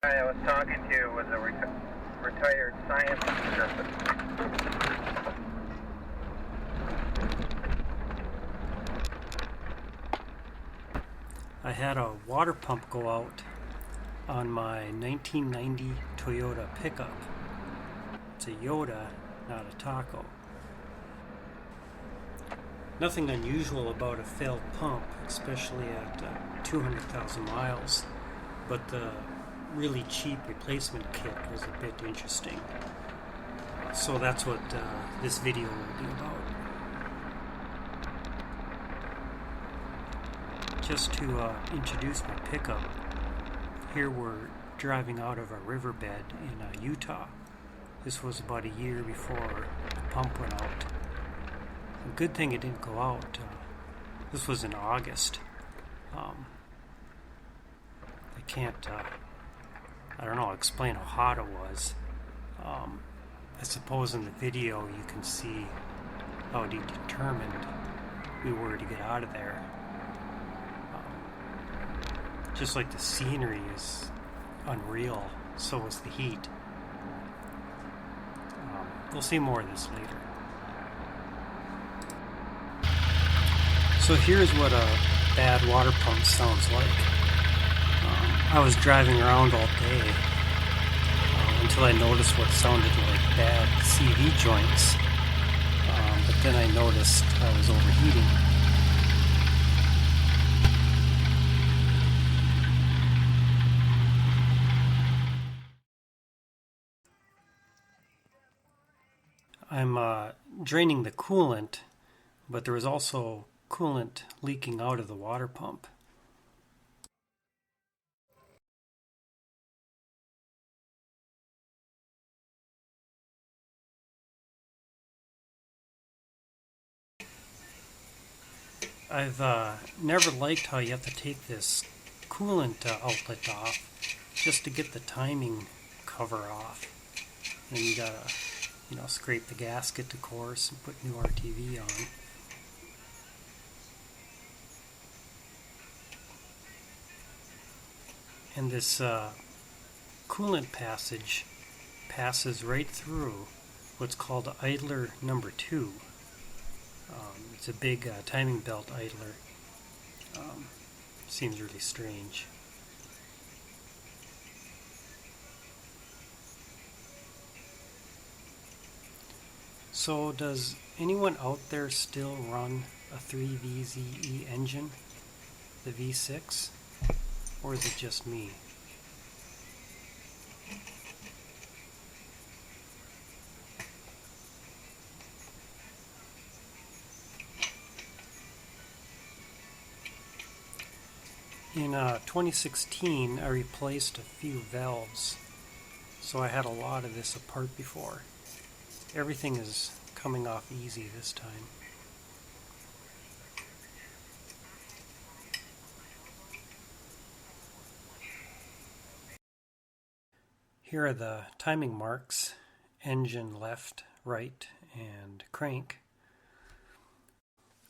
guy I was talking to was a retired science instructor. I had a water pump go out on my 1990 Toyota pickup. It's a Yoda, not a Taco. Nothing unusual about a failed pump, especially at 200,000 miles, but the really cheap replacement kit was a bit interesting. So that's what this video will be about. Just to introduce my pickup, here we're driving out of a riverbed in Utah. This was about a year before the pump went out. A good thing it didn't go out. This was in August. I can't, I don't know, explain how hot it was. I suppose in the video you can see how determined we were to get out of there. Just like the scenery is unreal, so is the heat. We'll see more of this later. So here's what a bad water pump sounds like. I was driving around all day until I noticed what sounded like bad CV joints, but then I noticed I was overheating. I'm draining the coolant, but there was also coolant leaking out of the water pump. I've never liked how you have to take this coolant outlet off just to get the timing cover off. And you gotta, scrape the gasket to course and put new RTV on. And this coolant passage passes right through what's called idler number 2. It's a big timing belt idler. Seems really strange. So does anyone out there still run a 3VZE engine, the V6, or is it just me? In 2016, I replaced a few valves, so I had a lot of this apart before. Everything is coming off easy this time. Here are the timing marks: engine left, right, and crank.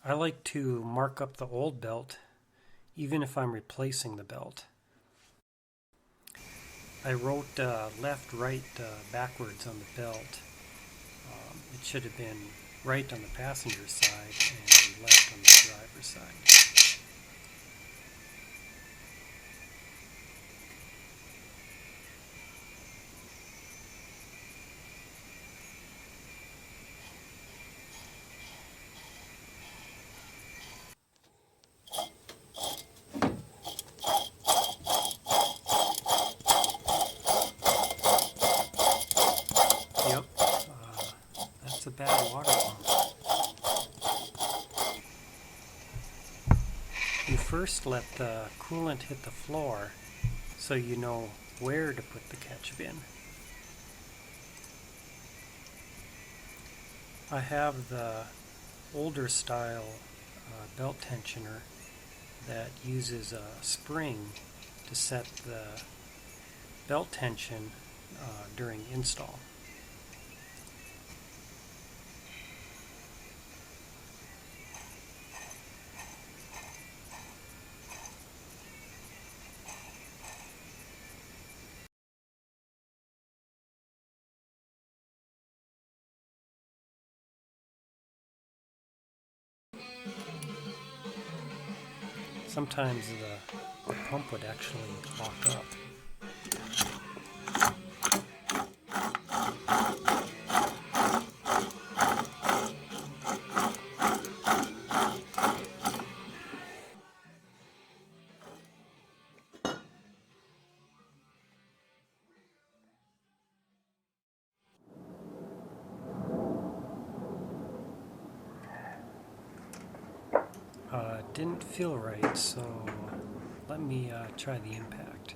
I like to mark up the old belt even if I'm replacing the belt. I wrote left, right backwards on the belt. It should have been right on the passenger side and left on the driver's side. Yep, that's a bad water pump. You first let the coolant hit the floor so you know where to put the ketchup in. I have the older style belt tensioner that uses a spring to set the belt tension during install. sometimes the pump would actually lock up. Didn't feel right, so let me try the impact.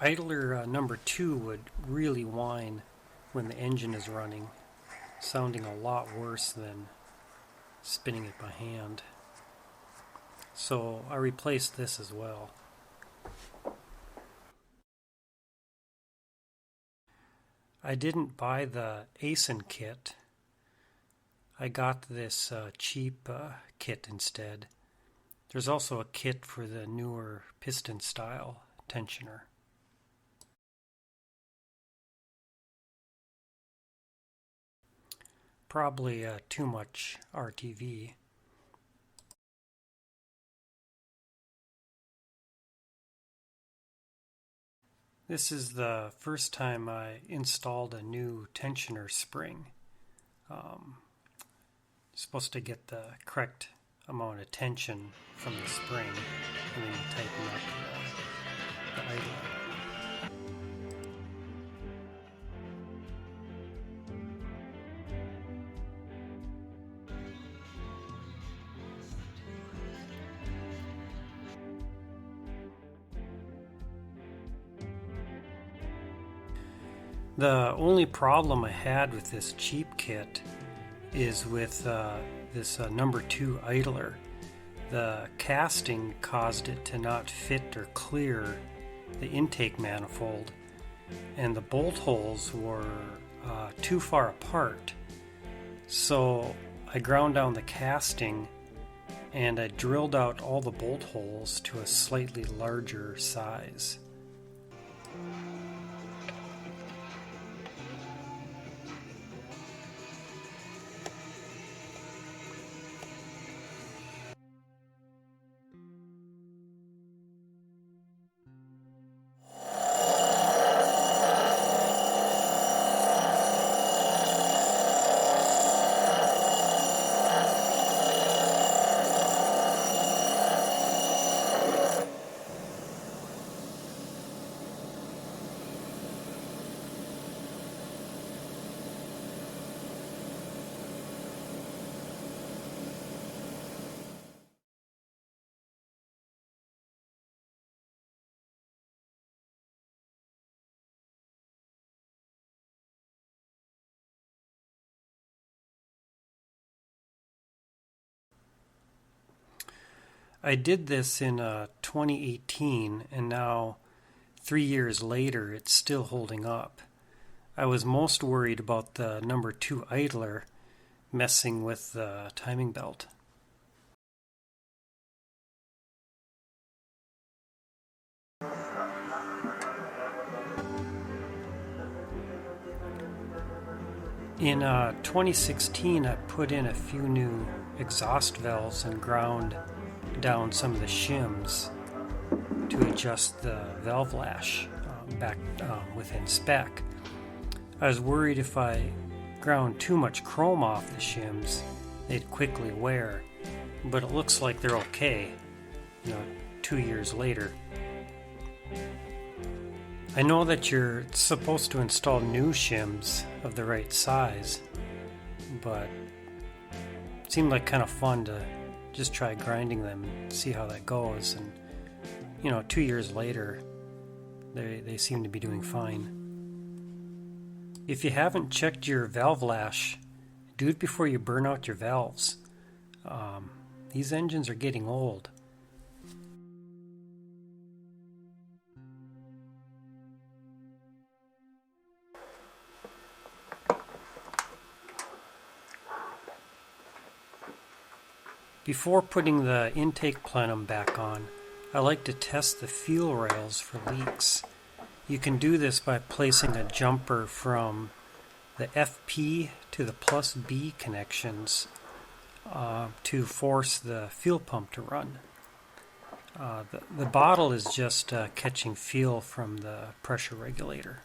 Idler number 2 would really whine when the engine is running, sounding a lot worse than spinning it by hand. So I replaced this as well. I didn't buy the ASIN kit. I got this cheap kit instead. There's also a kit for the newer piston style tensioner. Probably too much RTV. This is the first time I installed a new tensioner spring. Supposed to get the correct amount of tension from the spring, and then you tighten up the idler. The only problem I had with this cheap kit is with this number 2 idler. The casting caused it to not fit or clear the intake manifold, and the bolt holes were too far apart. So I ground down the casting and I drilled out all the bolt holes to a slightly larger size. I did this in 2018, and now 3 years later it's still holding up. I was most worried about the number 2 idler messing with the timing belt. In 2016 I put in a few new exhaust valves and ground down some of the shims to adjust the valve lash back within spec. I was worried if I ground too much chrome off the shims, they'd quickly wear, but it looks like they're okay, 2 years later. I know that you're supposed to install new shims of the right size, but it seemed like kind of fun to just try grinding them and see how that goes. And 2 years later, they seem to be doing fine. If you haven't checked your valve lash, do it before you burn out your valves. These engines are getting old. Before putting the intake plenum back on, I like to test the fuel rails for leaks. You can do this by placing a jumper from the FP to the plus B connections to force the fuel pump to run. The bottle is just catching fuel from the pressure regulator.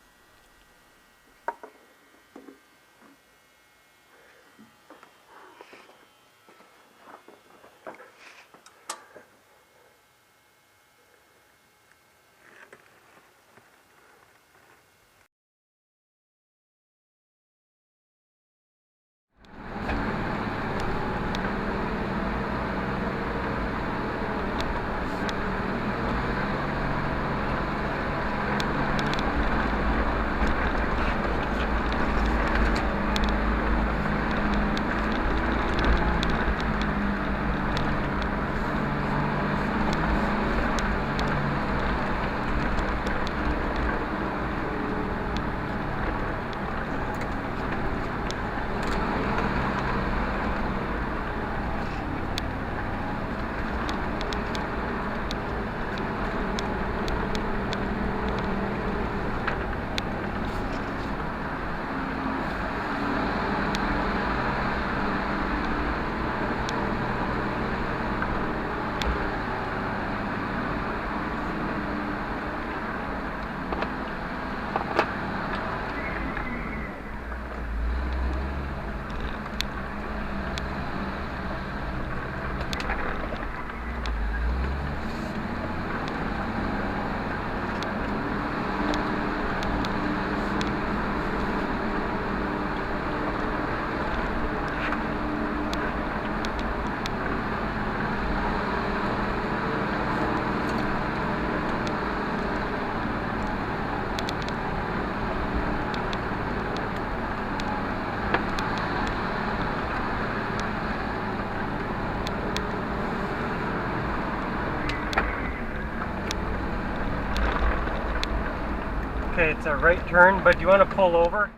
Okay, it's a right turn, but do you want to pull over?